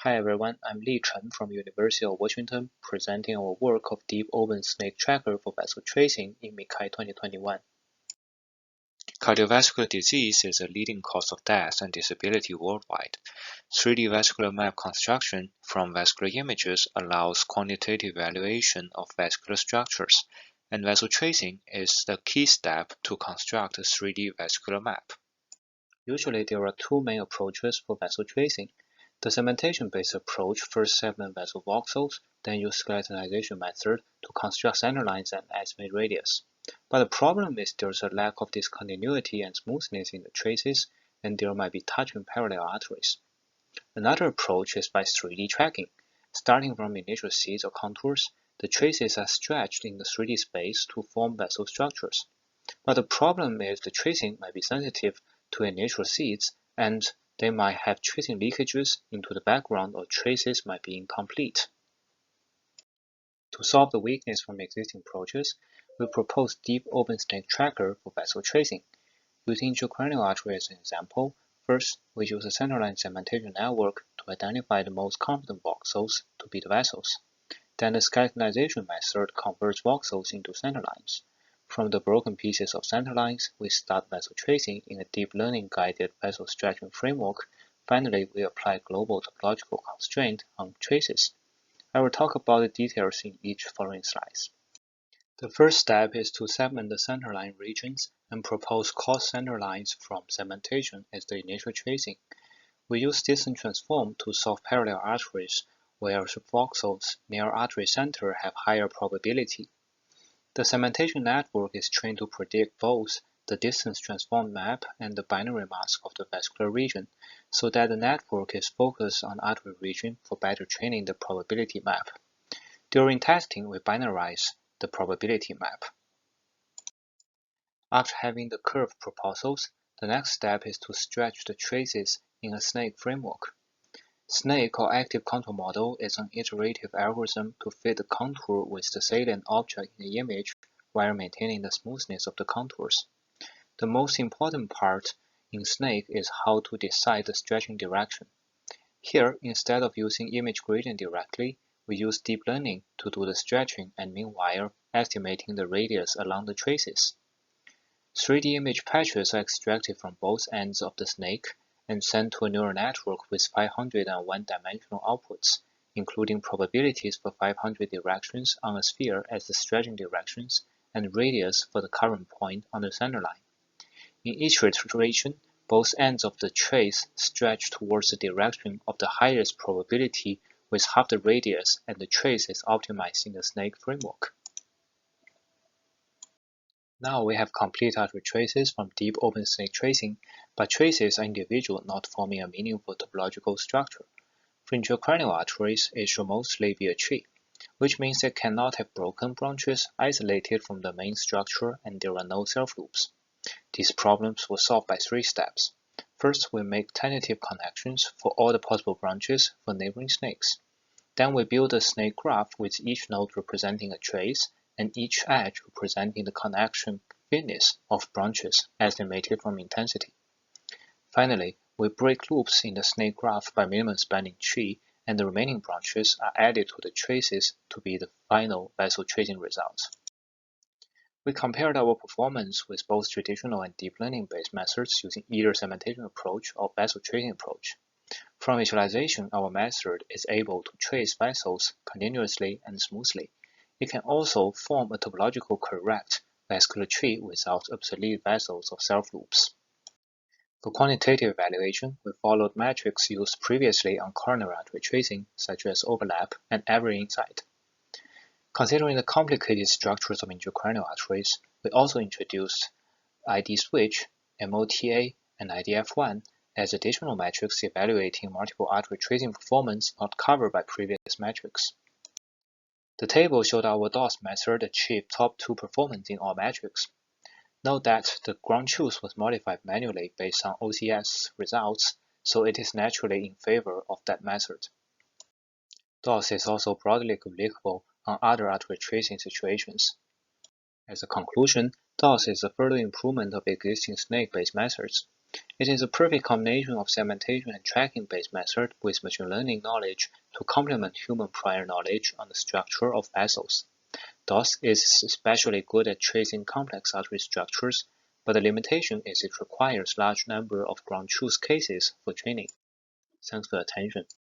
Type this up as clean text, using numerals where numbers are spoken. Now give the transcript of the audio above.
Hi everyone, I'm Chen from University of Washington, presenting our work of Deep Open Snake Tracker for Vessel Tracing in MICCAI 2021. Cardiovascular disease is a leading cause of death and disability worldwide. 3D vascular map construction from vascular images allows quantitative evaluation of vascular structures, and vessel tracing is the key step to construct a 3D vascular map. Usually there are two main approaches for vessel tracing. The segmentation-based approach first segment vessel voxels, then use skeletonization method to construct center lines and estimate radius. But the problem is there's a lack of discontinuity and smoothness in the traces, and there might be touching parallel arteries. Another approach is by 3D tracking. Starting from initial seeds or contours, the traces are stretched in the 3D space to form vessel structures. But the problem is the tracing might be sensitive to initial seeds, and they might have tracing leakages into the background or traces might be incomplete. To solve the weakness from existing approaches, we propose Deep Open Snake Tracker for vessel tracing. Using intracranial artery as an example, first we use a centerline segmentation network to identify the most confident voxels to be the vessels. Then the skeletonization method converts voxels into centerlines. From the broken pieces of centerlines, we start vessel tracing in a deep learning guided vessel stretching framework. Finally, we apply global topological constraint on traces. I will talk about the details in each following slides. The first step is to segment the centerline regions and propose coarse centerlines from segmentation as the initial tracing. We use distance transform to solve parallel arteries, where voxels near artery center have higher probability. The segmentation network is trained to predict both the distance transform map and the binary mask of the vascular region, so that the network is focused on artery region for better training the probability map. During testing, we binarize the probability map. After having the curve proposals, the next step is to stretch the traces in a snake framework. Snake or active contour model is an iterative algorithm to fit the contour with the salient object in the image while maintaining the smoothness of the contours. The most important part in snake is how to decide the stretching direction. Here, instead of using image gradient directly, we use deep learning to do the stretching and meanwhile estimating the radius along the traces. 3D image patches are extracted from both ends of the snake and sent to a neural network with 501 dimensional outputs, including probabilities for 500 directions on a sphere as the stretching directions and radius for the current point on the centerline. In each iteration, both ends of the trace stretch towards the direction of the highest probability with half the radius, and the trace is optimized in the snake framework. Now we have complete artery traces from deep open snake tracing, but traces are individual, not forming a meaningful topological structure. For intracranial arteries, it should mostly be a tree, which means it cannot have broken branches isolated from the main structure and there are no self-loops. These problems were solved by 3 steps. First, we make tentative connections for all the possible branches for neighboring snakes. Then we build a snake graph with each node representing a trace and each edge representing the connection fitness of branches estimated from intensity. Finally, we break loops in the snake graph by minimum spanning tree, and the remaining branches are added to the traces to be the final vessel tracing results. We compared our performance with both traditional and deep learning-based methods using either segmentation approach or vessel tracing approach. From visualization, our method is able to trace vessels continuously and smoothly. It can also form a topological correct vascular tree without obsolete vessels or self-loops. For quantitative evaluation, we followed metrics used previously on coronary artery tracing, such as overlap and average insight. Considering the complicated structures of intracranial arteries, we also introduced ID switch, MOTA, and IDF1 as additional metrics evaluating multiple artery tracing performance not covered by previous metrics. The table showed our DOS method achieved top 2 performance in all metrics. Note that the ground truth was modified manually based on OCS results, so it is naturally in favor of that method. DOS is also broadly applicable on other artery tracing situations. As a conclusion, DOS is a further improvement of existing snake-based methods. It is a perfect combination of segmentation and tracking-based method with machine learning knowledge to complement human prior knowledge on the structure of vessels. DOS is especially good at tracing complex artery structures, but the limitation is it requires large number of ground truth cases for training. Thanks for your attention.